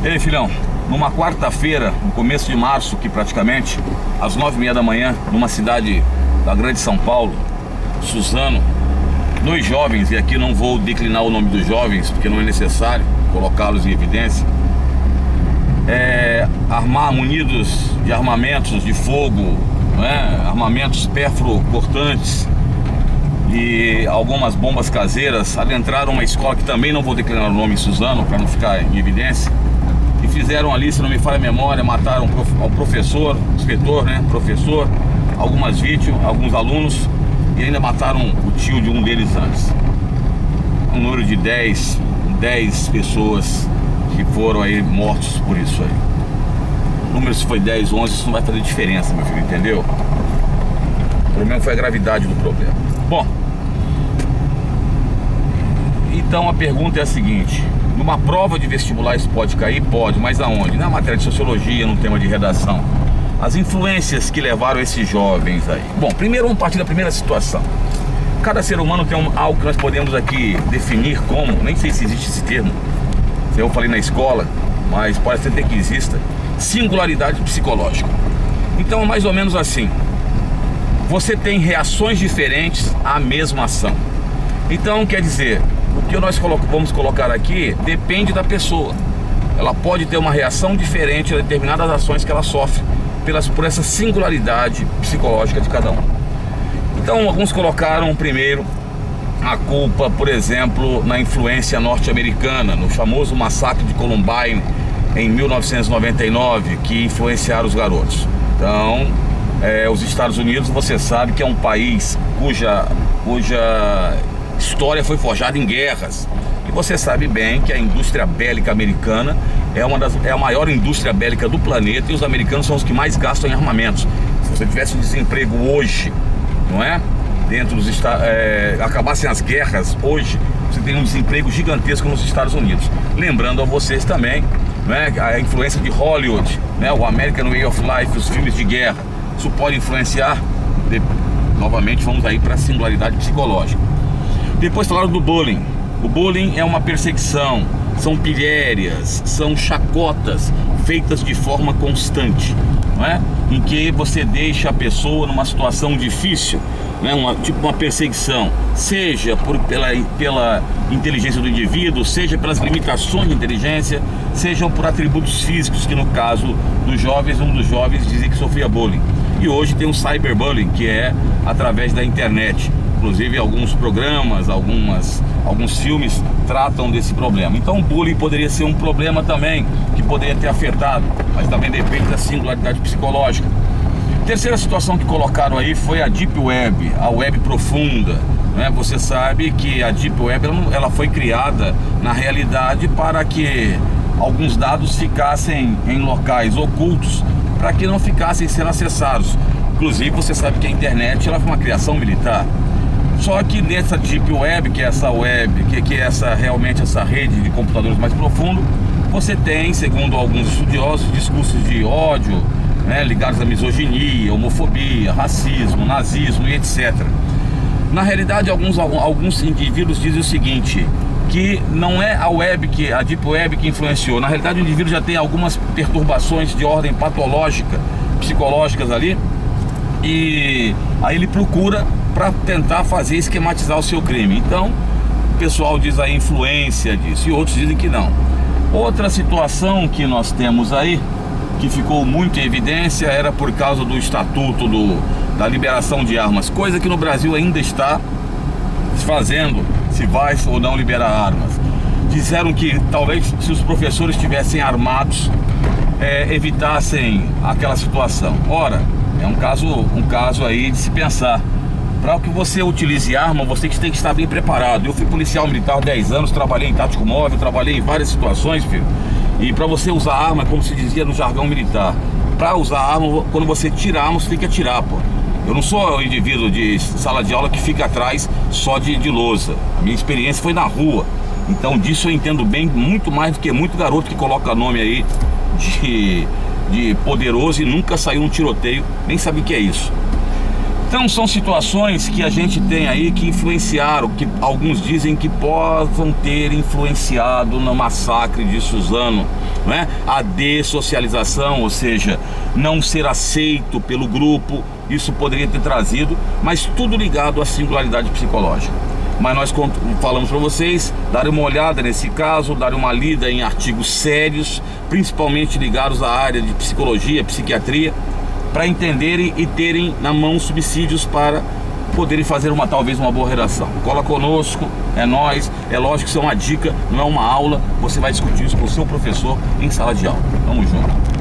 E aí, filhão, numa quarta-feira, no começo de março, que praticamente, às 9h30 da manhã, numa cidade da grande São Paulo, Suzano, 2 jovens, e aqui não vou declinar o nome dos jovens, porque não é necessário colocá-los em evidência, munidos de armamentos de fogo, armamentos perfuro-cortantes e algumas bombas caseiras, adentraram uma escola que também não vou declinar o nome em Suzano, para não ficar em evidência, e fizeram ali, se não me falha a memória, mataram o professor, inspetor, professor, algumas vítimas, alguns alunos, e ainda mataram o tio de um deles antes. Um número de 10 pessoas que foram aí mortos por isso aí. O número, se foi 10, 11, isso não vai fazer diferença, meu filho, entendeu? O problema foi a gravidade do problema. Bom, então a pergunta é a seguinte: numa prova de vestibular isso pode cair? Pode, mas aonde? Na matéria de sociologia, num tema de redação. As influências que levaram esses jovens aí. Bom, primeiro vamos partir da primeira situação. Cada ser humano tem algo que nós podemos aqui definir como, nem sei se existe esse termo, eu falei na escola, mas pode ser que exista, singularidade psicológica. Então é mais ou menos assim: você tem reações diferentes à mesma ação. Então quer dizer, o que nós vamos colocar aqui depende da pessoa. Ela pode ter uma reação diferente a determinadas ações que ela sofre por essa singularidade psicológica de cada um. Então alguns colocaram primeiro a culpa, por exemplo, na influência norte-americana, no famoso massacre de Columbine em 1999, que influenciaram os garotos. Então, os Estados Unidos, você sabe que é um país cuja história foi forjada em guerras. E você sabe bem que a indústria bélica americana é a maior indústria bélica do planeta, e os americanos são os que mais gastam em armamentos. Se você tivesse um desemprego hoje, não é? Dentro dos acabassem as guerras hoje, você teria um desemprego gigantesco nos Estados Unidos. Lembrando a vocês também, a influência de Hollywood, o American Way of Life, os filmes de guerra. Isso pode influenciar. Novamente vamos aí para a singularidade psicológica. Depois falaram do bullying. O bullying é uma perseguição, são pilhérias, são chacotas feitas de forma constante, em que você deixa a pessoa numa situação difícil, tipo uma perseguição, seja pela inteligência do indivíduo, seja pelas limitações de inteligência, sejam por atributos físicos, que no caso dos jovens, um dos jovens dizia que sofria bullying. E hoje tem o cyberbullying, que é através da internet. Inclusive alguns programas, alguns filmes tratam desse problema. Então o bullying poderia ser um problema também, que poderia ter afetado, mas também depende da singularidade psicológica. Terceira situação que colocaram aí foi a Deep Web, a web profunda. Você sabe que a Deep Web ela foi criada na realidade para que alguns dados ficassem em locais ocultos, para que não ficassem sendo acessados. Inclusive você sabe que a internet ela foi uma criação militar. Só que nessa Deep Web, que é essa web, que é realmente essa rede de computadores mais profundo, você tem, segundo alguns estudiosos, discursos de ódio, ligados à misoginia, homofobia, racismo, nazismo e etc. Na realidade, alguns indivíduos dizem o seguinte, que não é a Deep Web que influenciou. Na realidade, o indivíduo já tem algumas perturbações de ordem patológica, psicológicas ali, e aí ele procura para tentar esquematizar o seu crime. Então o pessoal diz a influência disso, e outros dizem que não. Outra situação que nós temos aí, que ficou muito em evidência, era por causa do estatuto da liberação de armas, coisa que no Brasil ainda está se fazendo, se vai ou não liberar armas. Disseram que talvez se os professores estivessem armados, evitassem aquela situação. Ora, é um caso aí de se pensar. Para que você utilize arma, você tem que estar bem preparado. Eu fui policial militar há 10 anos, trabalhei em tático móvel, trabalhei em várias situações, filho. E para você usar arma, como se dizia no jargão militar, para usar arma, quando você tira a arma, você tem que atirar, pô. Eu não sou o indivíduo de sala de aula que fica atrás só de lousa. A minha experiência foi na rua. Então disso eu entendo bem, muito mais do que muito garoto que coloca nome aí de poderoso e nunca saiu num tiroteio, nem sabe o que é isso. Então são situações que a gente tem aí que influenciaram, que alguns dizem que possam ter influenciado no massacre de Suzano, né? A dessocialização, ou seja, não ser aceito pelo grupo, isso poderia ter trazido, mas tudo ligado à singularidade psicológica. Mas nós falamos para vocês darem uma olhada nesse caso, darem uma lida em artigos sérios, principalmente ligados à área de psicologia, psiquiatria, para entenderem e terem na mão subsídios para poderem fazer talvez uma boa redação. Cola conosco, é nós. É lógico que isso é uma dica, não é uma aula. Você vai discutir isso com o seu professor em sala de aula. Tamo junto.